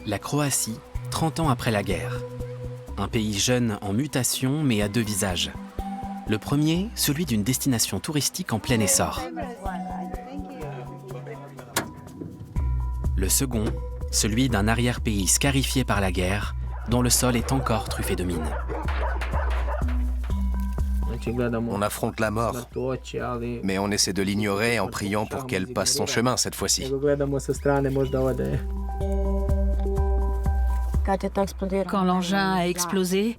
La Croatie, 30 ans après la guerre. Un pays jeune en mutation mais à deux visages. Le premier, celui d'une destination touristique en plein essor. Le second, celui d'un arrière-pays scarifié par la guerre, dont le sol est encore truffé de mines. On affronte la mort, mais on essaie de l'ignorer en priant pour qu'elle passe son chemin cette fois-ci. Quand l'engin a explosé,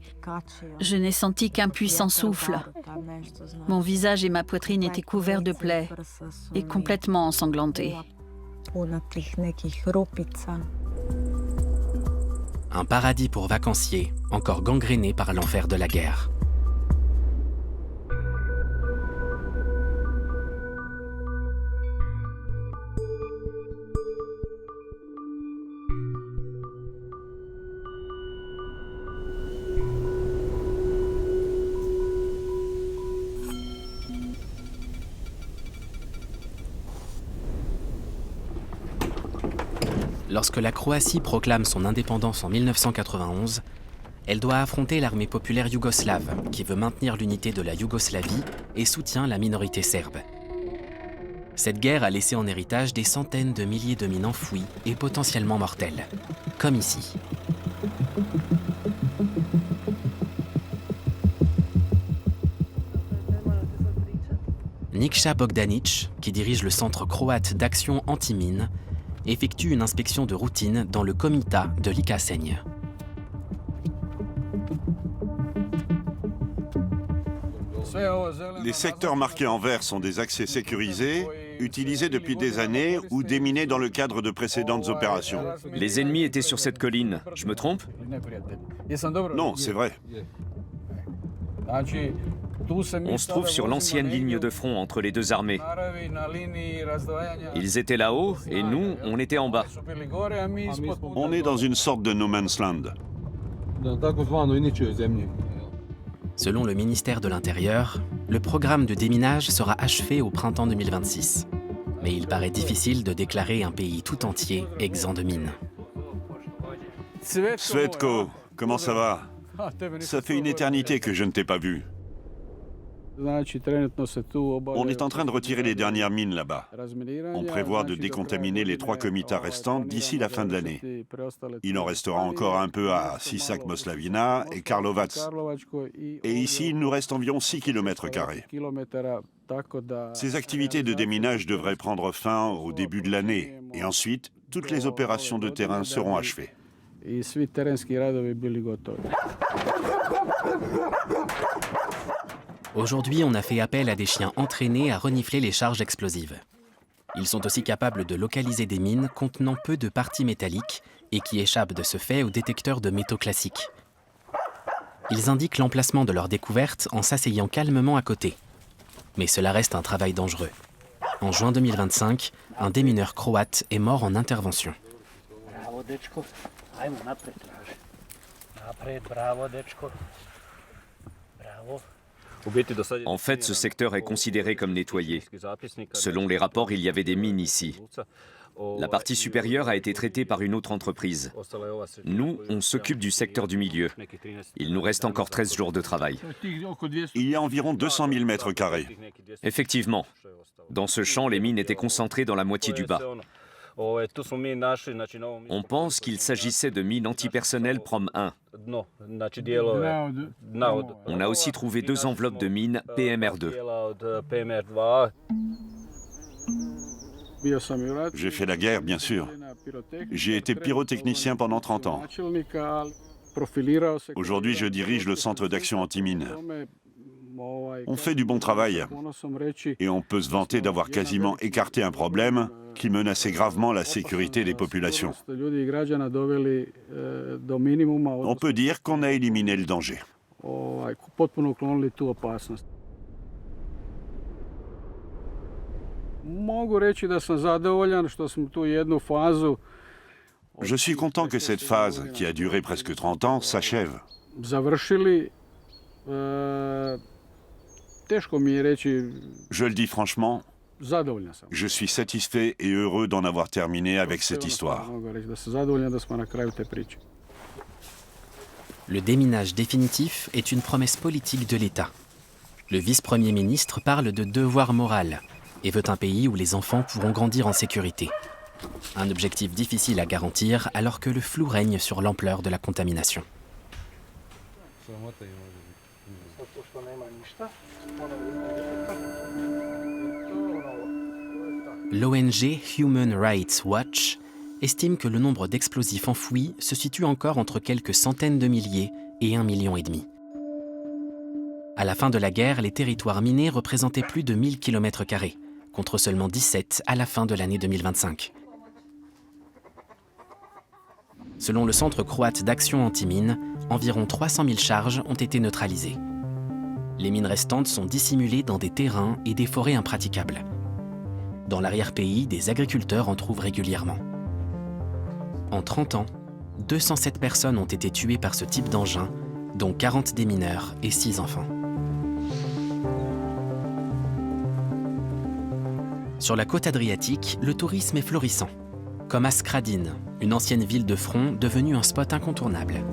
je n'ai senti qu'un puissant souffle. Mon visage et ma poitrine étaient couverts de plaies et complètement ensanglantés. Un paradis pour vacanciers, encore gangréné par l'enfer de la guerre. Lorsque la Croatie proclame son indépendance en 1991, elle doit affronter l'armée populaire yougoslave qui veut maintenir l'unité de la Yougoslavie et soutient la minorité serbe. Cette guerre a laissé en héritage des centaines de milliers de mines enfouies et potentiellement mortelles, comme ici. Nikša Bogdanić, qui dirige le centre croate d'action anti-mines, effectue une inspection de routine dans le comitat de Lika Senj. Les secteurs marqués en vert sont des accès sécurisés, utilisés depuis des années ou déminés dans le cadre de précédentes opérations. Les ennemis étaient sur cette colline, je me trompe? Non, c'est vrai. On se trouve sur l'ancienne ligne de front entre les deux armées. Ils étaient là-haut et nous, on était en bas. On est dans une sorte de no man's land. Selon le ministère de l'Intérieur, le programme de déminage sera achevé au printemps 2026. Mais il paraît difficile de déclarer un pays tout entier exempt de mines. Svetko, comment ça va? Ça fait une éternité que je ne t'ai pas vu. On est en train de retirer les dernières mines là-bas. On prévoit de décontaminer les 3 comitats restants d'ici la fin de l'année. Il en restera encore un peu à Sisak Moslavina et Karlovac. Et ici, il nous reste environ 6 km². Ces activités de déminage devraient prendre fin au début de l'année. Et ensuite, toutes les opérations de terrain seront achevées. Aujourd'hui, on a fait appel à des chiens entraînés à renifler les charges explosives. Ils sont aussi capables de localiser des mines contenant peu de parties métalliques et qui échappent de ce fait aux détecteurs de métaux classiques. Ils indiquent l'emplacement de leur découverte en s'asseyant calmement à côté. Mais cela reste un travail dangereux. En juin 2025, un démineur croate est mort en intervention. En fait, ce secteur est considéré comme nettoyé. Selon les rapports, il y avait des mines ici. La partie supérieure a été traitée par une autre entreprise. Nous, on s'occupe du secteur du milieu. Il nous reste encore 13 jours de travail. Il y a environ 200 000 m². Effectivement. Dans ce champ, les mines étaient concentrées dans la moitié du bas. On pense qu'il s'agissait de mines antipersonnelles Prom 1. On a aussi trouvé 2 enveloppes de mines PMR2. J'ai fait la guerre, bien sûr. J'ai été pyrotechnicien pendant 30 ans. Aujourd'hui, je dirige le centre d'action anti-mine. On fait du bon travail et on peut se vanter d'avoir quasiment écarté un problème qui menaçait gravement la sécurité des populations. On peut dire qu'on a éliminé le danger. Je suis content que cette phase, qui a duré presque 30 ans, s'achève. Je le dis franchement, Je suis satisfait et heureux d'en avoir terminé avec cette histoire. Le déminage définitif est une promesse politique de l'État. Le vice-premier ministre parle de devoir moral et veut un pays où les enfants pourront grandir en sécurité. Un objectif difficile à garantir alors que le flou règne sur l'ampleur de la contamination. L'ONG Human Rights Watch estime que le nombre d'explosifs enfouis se situe encore entre quelques centaines de milliers et 1,5 million. À la fin de la guerre, les territoires minés représentaient plus de 1000 km², contre seulement 17 à la fin de l'année 2025. Selon le Centre croate d'action anti-mines, environ 300 000 charges ont été neutralisées. Les mines restantes sont dissimulées dans des terrains et des forêts impraticables. Dans l'arrière-pays, des agriculteurs en trouvent régulièrement. En 30 ans, 207 personnes ont été tuées par ce type d'engin, dont 40 des mineurs et 6 enfants. Sur la côte adriatique, le tourisme est florissant, comme à Skradin, une ancienne ville de front devenue un spot incontournable.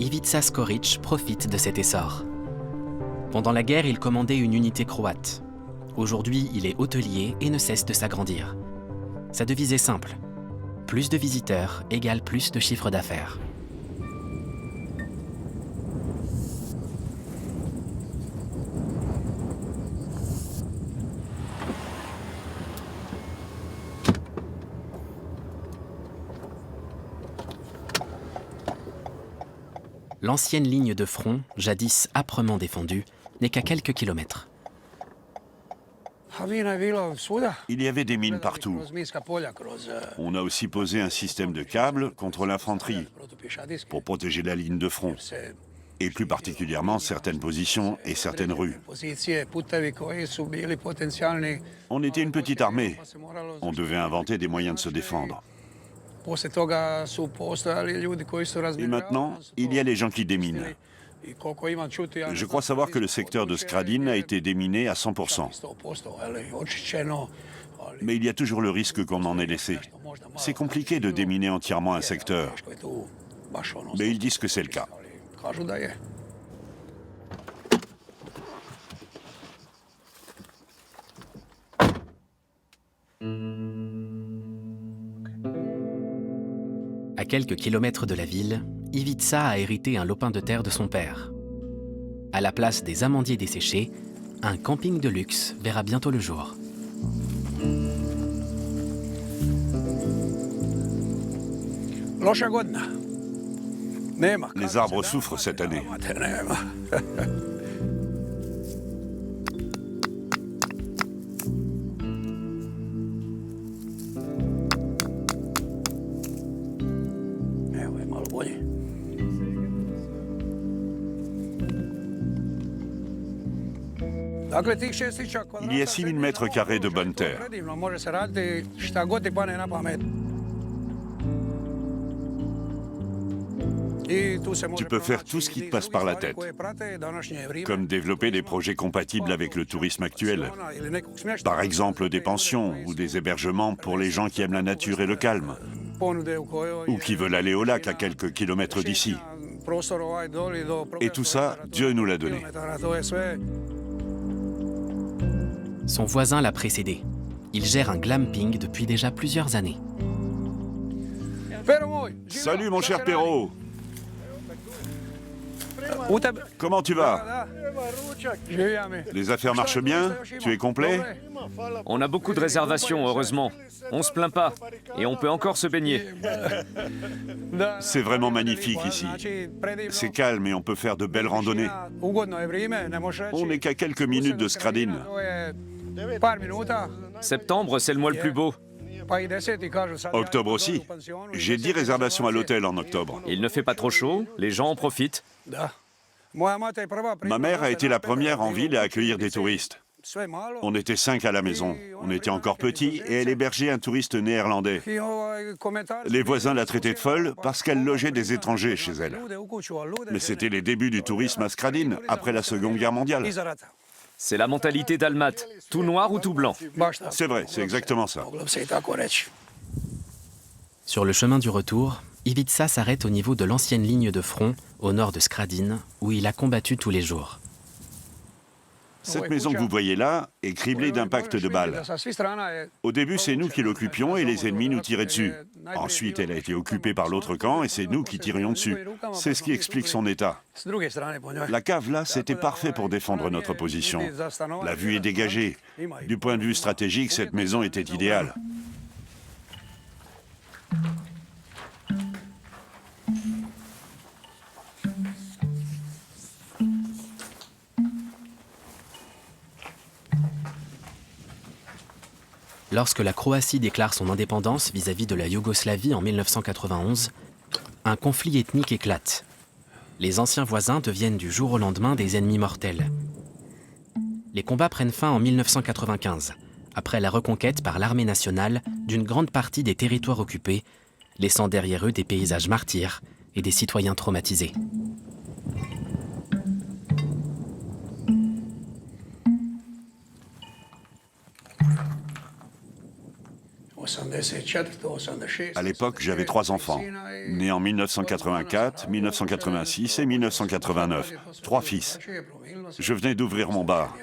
Ivica Škorić profite de cet essor. Pendant la guerre, il commandait une unité croate. Aujourd'hui, il est hôtelier et ne cesse de s'agrandir. Sa devise est simple. Plus de visiteurs égale plus de chiffre d'affaires. L'ancienne ligne de front, jadis âprement défendue, n'est qu'à quelques kilomètres. Il y avait des mines partout. On a aussi posé un système de câbles contre l'infanterie pour protéger la ligne de front, et plus particulièrement certaines positions et certaines rues. On était une petite armée. On devait inventer des moyens de se défendre. Et maintenant, il y a les gens qui déminent. Je crois savoir que le secteur de Skradin a été déminé à 100%. Mais il y a toujours le risque qu'on en ait laissé. C'est compliqué de déminer entièrement un secteur. Mais ils disent que c'est le cas. À quelques kilomètres de la ville, Ivica a hérité un lopin de terre de son père. À la place des amandiers desséchés, un camping de luxe verra bientôt le jour. Les arbres souffrent cette année. Il y a 6000 mètres carrés de bonne terre. Tu peux faire tout ce qui te passe par la tête, comme développer des projets compatibles avec le tourisme actuel. Par exemple, des pensions ou des hébergements pour les gens qui aiment la nature et le calme, ou qui veulent aller au lac à quelques kilomètres d'ici. Et tout ça, Dieu nous l'a donné. Son voisin l'a précédé. Il gère un glamping depuis déjà plusieurs années. Salut mon cher Perrault. Comment tu vas? Les affaires marchent bien? Tu es complet? On a beaucoup de réservations, heureusement. On se plaint pas. Et on peut encore se baigner. C'est vraiment magnifique ici. C'est calme et on peut faire de belles randonnées. On n'est qu'à quelques minutes de Skradin. Septembre, c'est le mois le plus beau. Octobre aussi. J'ai 10 réservations à l'hôtel en octobre. Il ne fait pas trop chaud, les gens en profitent. Ma mère a été la première en ville à accueillir des touristes. On était 5 à la maison. On était encore petits et elle hébergeait un touriste néerlandais. Les voisins la traitaient de folle parce qu'elle logeait des étrangers chez elle. Mais c'était les débuts du tourisme à Skradin, après la Seconde Guerre mondiale. C'est la mentalité dalmate, tout noir ou tout blanc. C'est vrai, c'est exactement ça. Sur le chemin du retour, Ivica s'arrête au niveau de l'ancienne ligne de front, au nord de Skradin, où il a combattu tous les jours. Cette maison que vous voyez là est criblée d'impacts de balles. Au début, c'est nous qui l'occupions et les ennemis nous tiraient dessus. Ensuite, elle a été occupée par l'autre camp et c'est nous qui tirions dessus. C'est ce qui explique son état. La cave là, c'était parfait pour défendre notre position. La vue est dégagée. Du point de vue stratégique, cette maison était idéale. Lorsque la Croatie déclare son indépendance vis-à-vis de la Yougoslavie en 1991, un conflit ethnique éclate. Les anciens voisins deviennent du jour au lendemain des ennemis mortels. Les combats prennent fin en 1995, après la reconquête par l'armée nationale d'une grande partie des territoires occupés, laissant derrière eux des paysages martyrs et des citoyens traumatisés. À l'époque, j'avais 3 enfants, nés en 1984, 1986 et 1989. 3 fils. Je venais d'ouvrir mon bar.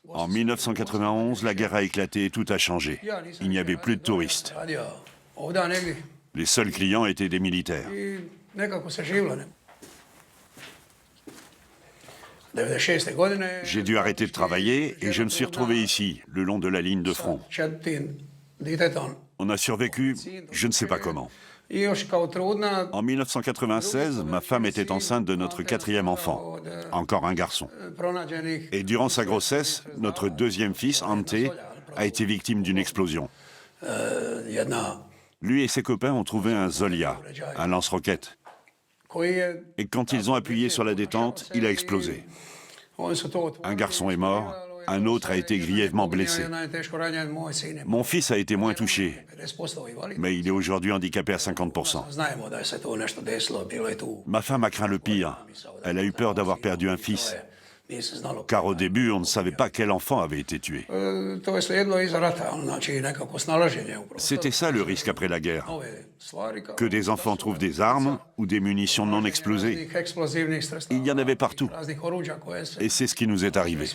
En 1991, la guerre a éclaté et tout a changé. Il n'y avait plus de touristes. Les seuls clients étaient des militaires. J'ai dû arrêter de travailler et je me suis retrouvé ici, le long de la ligne de front. On a survécu, je ne sais pas comment. En 1996, ma femme était enceinte de notre 4e enfant, encore un garçon. Et durant sa grossesse, notre 2e fils, Ante, a été victime d'une explosion. Lui et ses copains ont trouvé un Zolia, un lance-roquette. Et quand ils ont appuyé sur la détente, il a explosé. Un garçon est mort. Un autre a été grièvement blessé. Mon fils a été moins touché, mais il est aujourd'hui handicapé à 50%. Ma femme a craint le pire. Elle a eu peur d'avoir perdu un fils, car au début, on ne savait pas quel enfant avait été tué. C'était ça le risque après la guerre, que des enfants trouvent des armes ou des munitions non explosées. Il y en avait partout, et c'est ce qui nous est arrivé.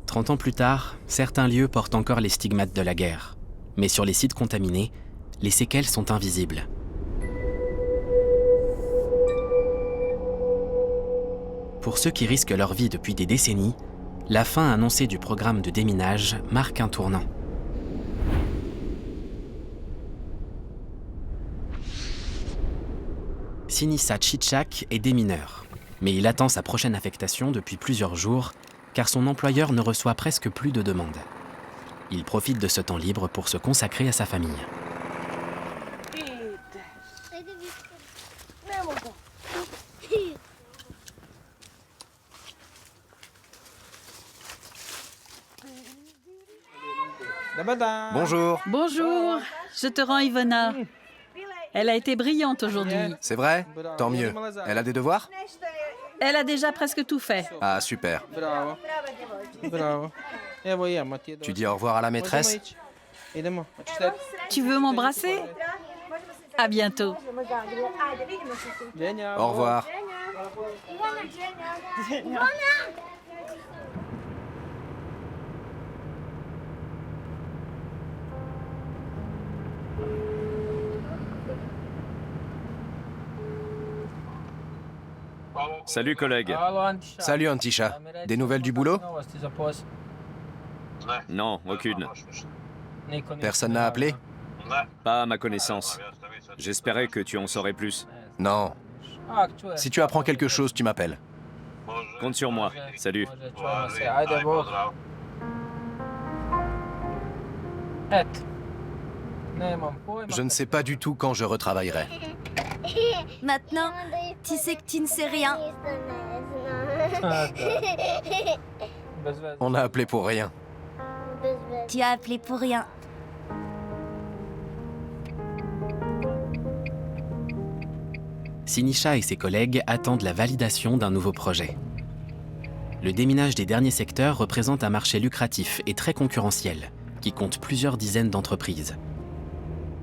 30 ans plus tard, certains lieux portent encore les stigmates de la guerre. Mais sur les sites contaminés, les séquelles sont invisibles. Pour ceux qui risquent leur vie depuis des décennies, la fin annoncée du programme de déminage marque un tournant. Sinisa Chichak est démineur. Mais il attend sa prochaine affectation depuis plusieurs jours, car son employeur ne reçoit presque plus de demandes. Il profite de ce temps libre pour se consacrer à sa famille. Bonjour. Bonjour, je te rends Ivona. Elle a été brillante aujourd'hui. C'est vrai? Tant mieux. Elle a des devoirs? Elle a déjà presque tout fait. Ah, super. Tu dis au revoir à la maîtresse? Tu veux m'embrasser? À bientôt. Au revoir. Salut collègue. Salut Antisha. Des nouvelles du boulot? Non, aucune. Personne n'a appelé? Pas à ma connaissance. J'espérais que tu en saurais plus. Non. Si tu apprends quelque chose, tu m'appelles. Compte sur moi. Salut. Je ne sais pas du tout quand je retravaillerai. Maintenant, tu sais que tu ne sais rien. On a appelé pour rien. Tu as appelé pour rien. Sinisha et ses collègues attendent la validation d'un nouveau projet. Le déminage des derniers secteurs représente un marché lucratif et très concurrentiel, qui compte plusieurs dizaines d'entreprises.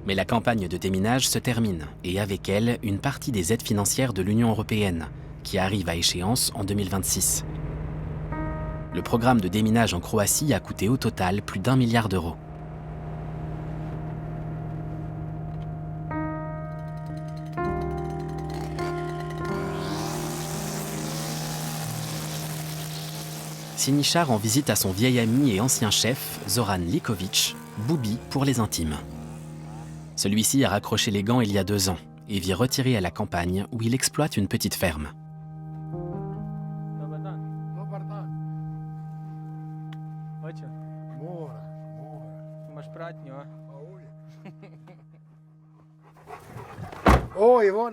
Mais la campagne de déminage se termine, et avec elle, une partie des aides financières de l'Union européenne, qui arrive à échéance en 2026. Le programme de déminage en Croatie a coûté au total plus d'1 milliard d'euros. Sinisha rend visite à son vieil ami et ancien chef, Zoran Likovic, Boubi pour les intimes. Celui-ci a raccroché les gants il y a 2 ans et vit retiré à la campagne où il exploite une petite ferme.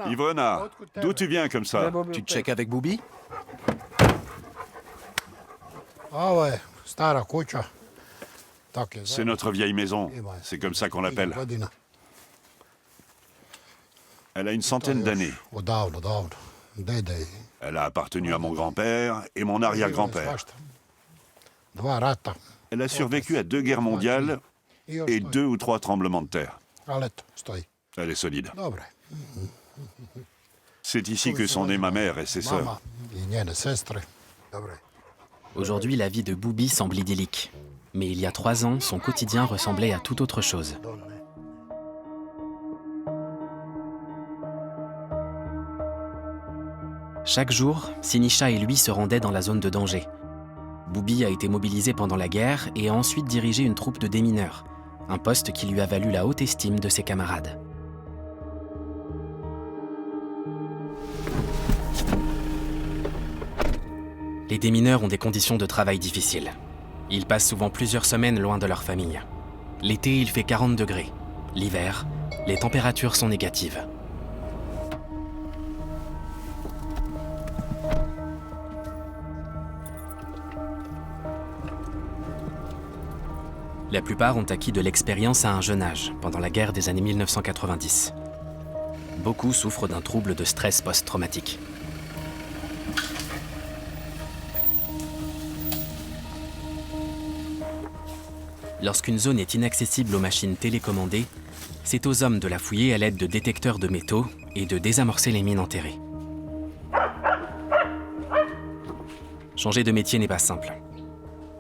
Ivona, d'où tu viens comme ça? Tu te checkes avec Boubi? C'est notre vieille maison, c'est comme ça qu'on l'appelle. Elle a une centaine d'années. Elle a appartenu à mon grand-père et mon arrière-grand-père. Elle a survécu à 2 guerres mondiales et 2 ou 3 tremblements de terre. Elle est solide. C'est ici que sont nées ma mère et ses sœurs. Aujourd'hui, la vie de Boubi semble idyllique. Mais il y a 3 ans, son quotidien ressemblait à toute autre chose. Chaque jour, Sinisha et lui se rendaient dans la zone de danger. Boubi a été mobilisé pendant la guerre et a ensuite dirigé une troupe de démineurs, un poste qui lui a valu la haute estime de ses camarades. Les démineurs ont des conditions de travail difficiles. Ils passent souvent plusieurs semaines loin de leur famille. L'été, il fait 40 degrés. L'hiver, les températures sont négatives. La plupart ont acquis de l'expérience à un jeune âge, pendant la guerre des années 1990. Beaucoup souffrent d'un trouble de stress post-traumatique. Lorsqu'une zone est inaccessible aux machines télécommandées, c'est aux hommes de la fouiller à l'aide de détecteurs de métaux et de désamorcer les mines enterrées. Changer de métier n'est pas simple.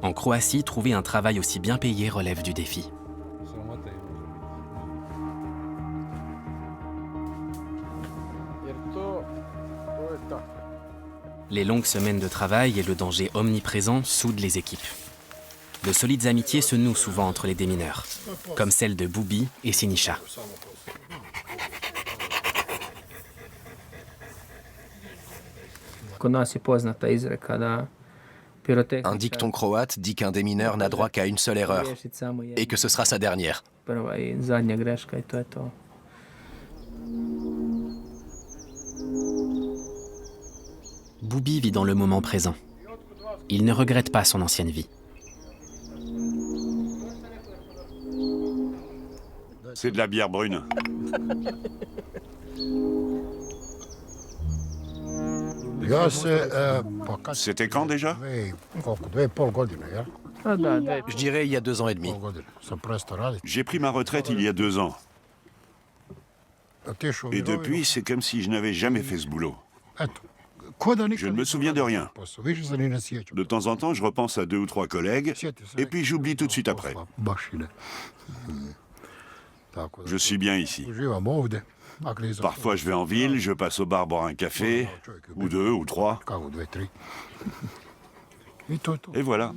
En Croatie, trouver un travail aussi bien payé relève du défi. Les longues semaines de travail et le danger omniprésent soudent les équipes. De solides amitiés se nouent souvent entre les démineurs, comme celle de Boubi et Sinisha. Un dicton croate dit qu'un démineur n'a droit qu'à une seule erreur, et que ce sera sa dernière. Boubi vit dans le moment présent. Il ne regrette pas son ancienne vie. C'est de la bière brune. C'était quand déjà? Je dirais il y a 2 ans et demi. J'ai pris ma retraite il y a 2 ans. Et depuis, c'est comme si je n'avais jamais fait ce boulot. Je ne me souviens de rien. De temps en temps, je repense à 2 ou 3 collègues, et puis j'oublie tout de suite après. Je suis bien ici. Parfois, je vais en ville, je passe au bar boire un café, ou 2 ou 3. Et voilà.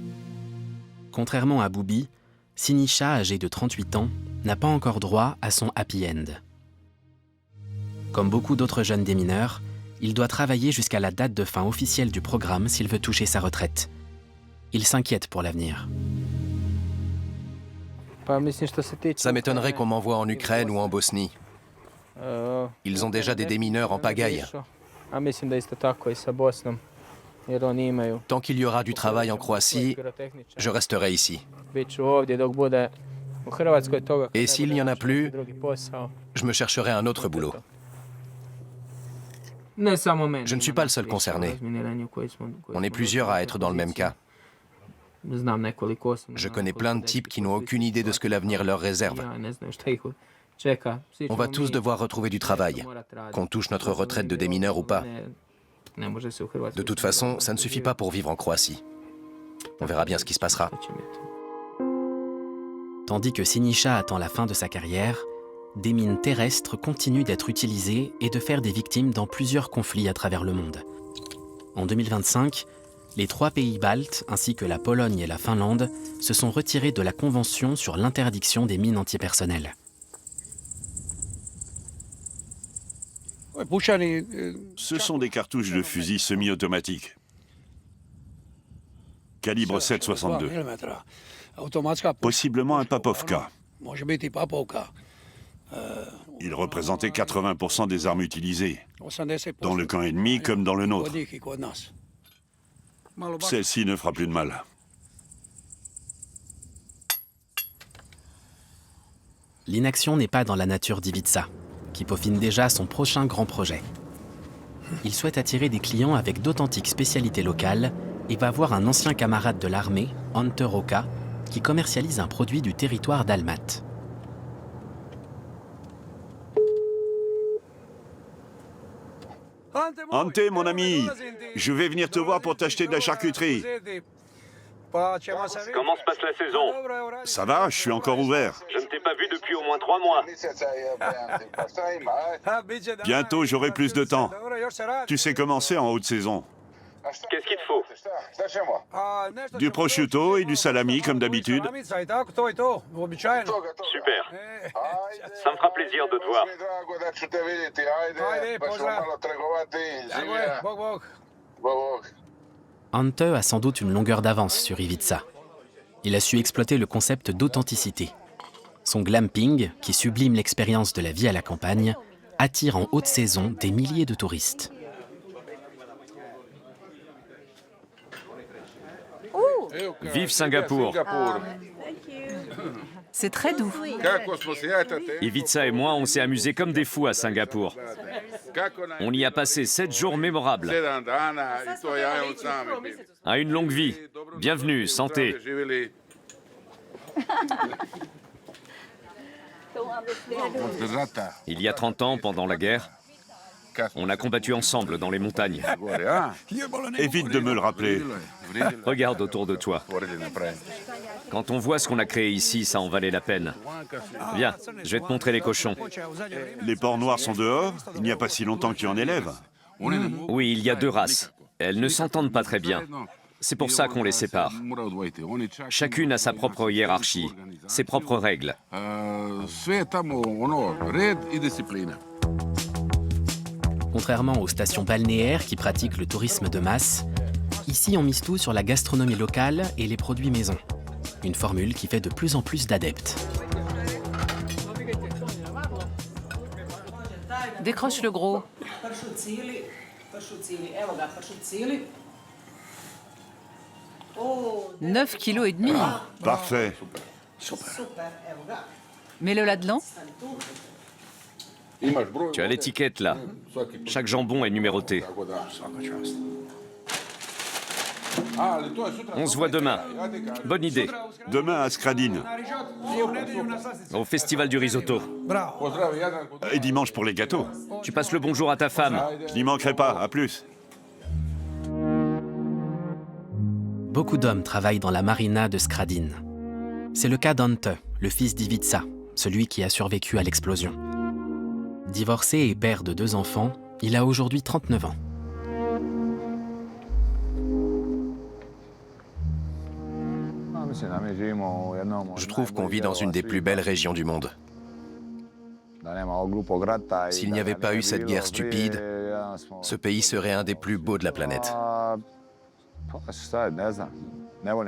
Contrairement à Boubi, Sinisha, âgé de 38 ans, n'a pas encore droit à son happy end. Comme beaucoup d'autres jeunes démineurs, il doit travailler jusqu'à la date de fin officielle du programme s'il veut toucher sa retraite. Il s'inquiète pour l'avenir. Ça m'étonnerait qu'on m'envoie en Ukraine ou en Bosnie. Ils ont déjà des démineurs en pagaille. Tant qu'il y aura du travail en Croatie, je resterai ici. Et s'il n'y en a plus, je me chercherai un autre boulot. Je ne suis pas le seul concerné. On est plusieurs à être dans le même cas. Je connais plein de types qui n'ont aucune idée de ce que l'avenir leur réserve. On va tous devoir retrouver du travail, qu'on touche notre retraite de démineur ou pas. De toute façon, ça ne suffit pas pour vivre en Croatie. On verra bien ce qui se passera. Tandis que Siniša attend la fin de sa carrière, des mines terrestres continuent d'être utilisées et de faire des victimes dans plusieurs conflits à travers le monde. En 2025, les 3 pays baltes, ainsi que la Pologne et la Finlande, se sont retirés de la Convention sur l'interdiction des mines antipersonnelles. Ce sont des cartouches de fusil semi-automatiques. Calibre 7,62. Possiblement un Papovka. Il représentait 80% des armes utilisées, dans le camp ennemi comme dans le nôtre. Celle-ci ne fera plus de mal. L'inaction n'est pas dans la nature d'Ivica, qui peaufine déjà son prochain grand projet. Il souhaite attirer des clients avec d'authentiques spécialités locales et va voir un ancien camarade de l'armée, Ante Roka, qui commercialise un produit du territoire dalmate. Ante, mon ami, je vais venir te voir pour t'acheter de la charcuterie. Comment se passe la saison? Ça va, je suis encore ouvert. Je ne t'ai pas vu depuis au moins 3 mois. Bientôt, j'aurai plus de temps. Tu sais comment c'est en haute saison. Qu'est-ce qu'il te faut? Du prosciutto et du salami, comme d'habitude. Super. Ça me fera plaisir de te voir. Ante a sans doute une longueur d'avance sur Ivica. Il a su exploiter le concept d'authenticité. Son glamping, qui sublime l'expérience de la vie à la campagne, attire en haute saison des milliers de touristes. Vive Singapour! C'est très doux. Ivica et moi, on s'est amusés comme des fous à Singapour. On y a passé 7 jours mémorables. À une longue vie. Bienvenue, santé. Il y a 30 ans, pendant la guerre, on a combattu ensemble dans les montagnes. Évite de me le rappeler. Regarde autour de toi. Quand on voit ce qu'on a créé ici, ça en valait la peine. Viens, je vais te montrer les cochons. Les porcs noirs sont dehors. Il n'y a pas si longtemps que tu en élèves. Oui, il y a 2 races. Elles ne s'entendent pas très bien. C'est pour ça qu'on les sépare. Chacune a sa propre hiérarchie, ses propres règles. Contrairement aux stations balnéaires qui pratiquent le tourisme de masse, ici on mise tout sur la gastronomie locale et les produits maison. Une formule qui fait de plus en plus d'adeptes. Décroche le gros. 9,5 kg. Parfait. Mets-le là-dedans. Tu as l'étiquette là. Chaque jambon est numéroté. On se voit demain. Bonne idée. Demain à Skradin. Au festival du risotto. Et dimanche pour les gâteaux. Tu passes le bonjour à ta femme. Je n'y manquerai pas. À plus. Beaucoup d'hommes travaillent dans la marina de Skradin. C'est le cas d'Ante, le fils d'Ivica, celui qui a survécu à l'explosion. Divorcé et père de 2 enfants, il a aujourd'hui 39 ans. Je trouve qu'on vit dans une des plus belles régions du monde. S'il n'y avait pas eu cette guerre stupide, ce pays serait un des plus beaux de la planète.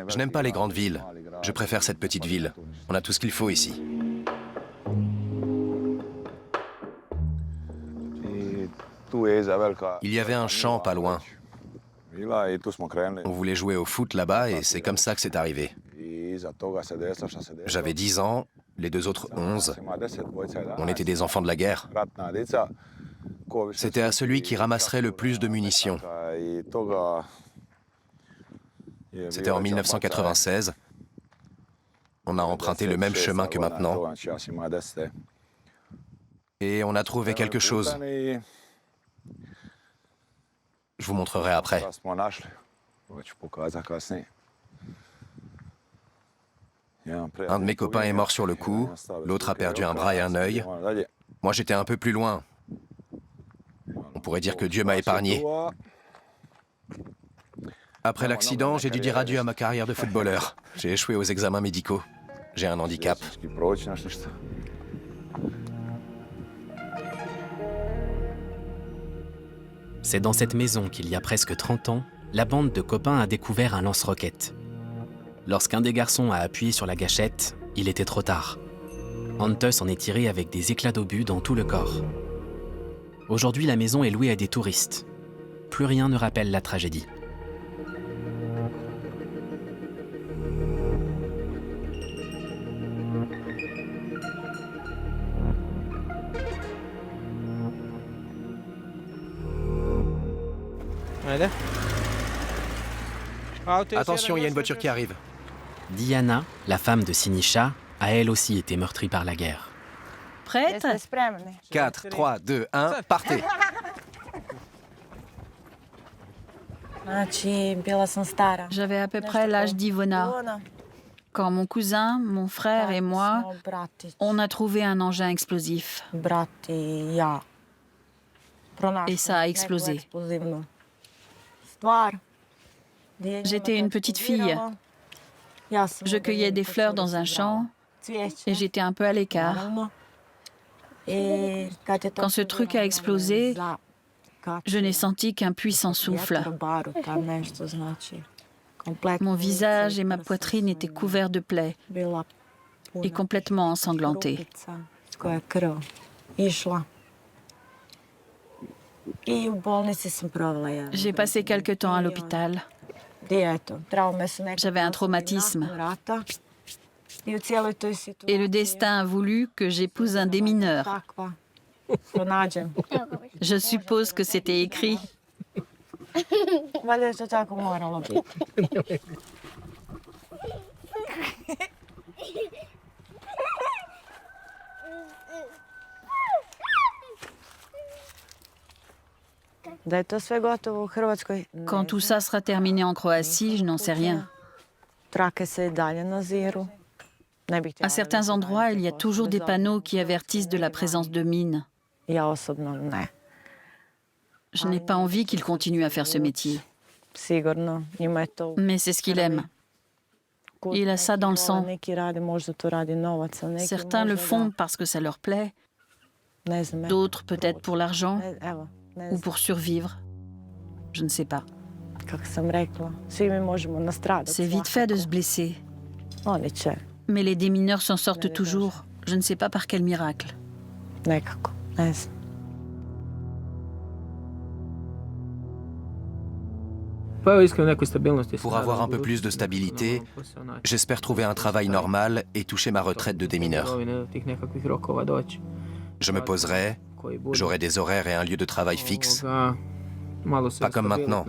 Je n'aime pas les grandes villes. Je préfère cette petite ville. On a tout ce qu'il faut ici. Il y avait un champ pas loin. On voulait jouer au foot là-bas et c'est comme ça que c'est arrivé. J'avais 10 ans, les deux autres 11. On était des enfants de la guerre. C'était à celui qui ramasserait le plus de munitions. C'était en 1996. On a emprunté le même chemin que maintenant. Et on a trouvé quelque chose. Je vous montrerai après. Un de mes copains est mort sur le coup, l'autre a perdu un bras et un œil. Moi, j'étais un peu plus loin. On pourrait dire que Dieu m'a épargné. Après l'accident, j'ai dû dire adieu à ma carrière de footballeur. J'ai échoué aux examens médicaux. J'ai un handicap. C'est dans cette maison qu'il y a presque 30 ans, la bande de copains a découvert un lance-roquettes. Lorsqu'un des garçons a appuyé sur la gâchette, il était trop tard. Antus en est tiré avec des éclats d'obus dans tout le corps. Aujourd'hui, la maison est louée à des touristes. Plus rien ne rappelle la tragédie. Attention, il y a une voiture qui arrive. Diana, la femme de Sinisha, a elle aussi été meurtrie par la guerre. Prête? 4, 3, 2, 1, partez. J'avais à peu près l'âge d'Ivona. Quand mon cousin, mon frère et moi, on a trouvé un engin explosif. Et ça a explosé. J'étais une petite fille. Je cueillais des fleurs dans un champ et j'étais un peu à l'écart. Quand ce truc a explosé, je n'ai senti qu'un puissant souffle. Mon visage et ma poitrine étaient couverts de plaies et complètement ensanglantés. J'ai passé quelque temps à l'hôpital. J'avais un traumatisme. Et le destin a voulu que j'épouse un démineur. Je suppose que c'était écrit. Quand tout ça sera terminé en Croatie, je n'en sais rien. À certains endroits, il y a toujours des panneaux qui avertissent de la présence de mines. Je n'ai pas envie qu'il continue à faire ce métier. Mais c'est ce qu'il aime. Il a ça dans le sang. Certains le font parce que ça leur plaît, d'autres peut-être pour l'argent ou pour survivre. Je ne sais pas. C'est vite fait de se blesser. Mais les démineurs s'en sortent toujours. Je ne sais pas par quel miracle. Pour avoir un peu plus de stabilité, j'espère trouver un travail normal et toucher ma retraite de démineur. Je me poserai, j'aurai des horaires et un lieu de travail fixe. Pas comme maintenant.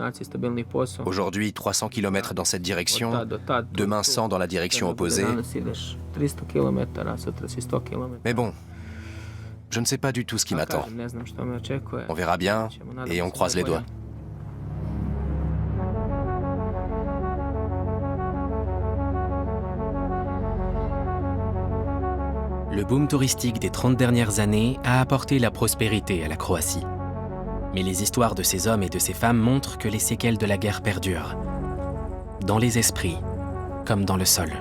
Aujourd'hui, 300 km dans cette direction, demain 100 dans la direction opposée. Mais bon, je ne sais pas du tout ce qui m'attend. On verra bien et on croise les doigts. Le boom touristique des 30 dernières années a apporté la prospérité à la Croatie. Mais les histoires de ces hommes et de ces femmes montrent que les séquelles de la guerre perdurent, dans les esprits comme dans le sol.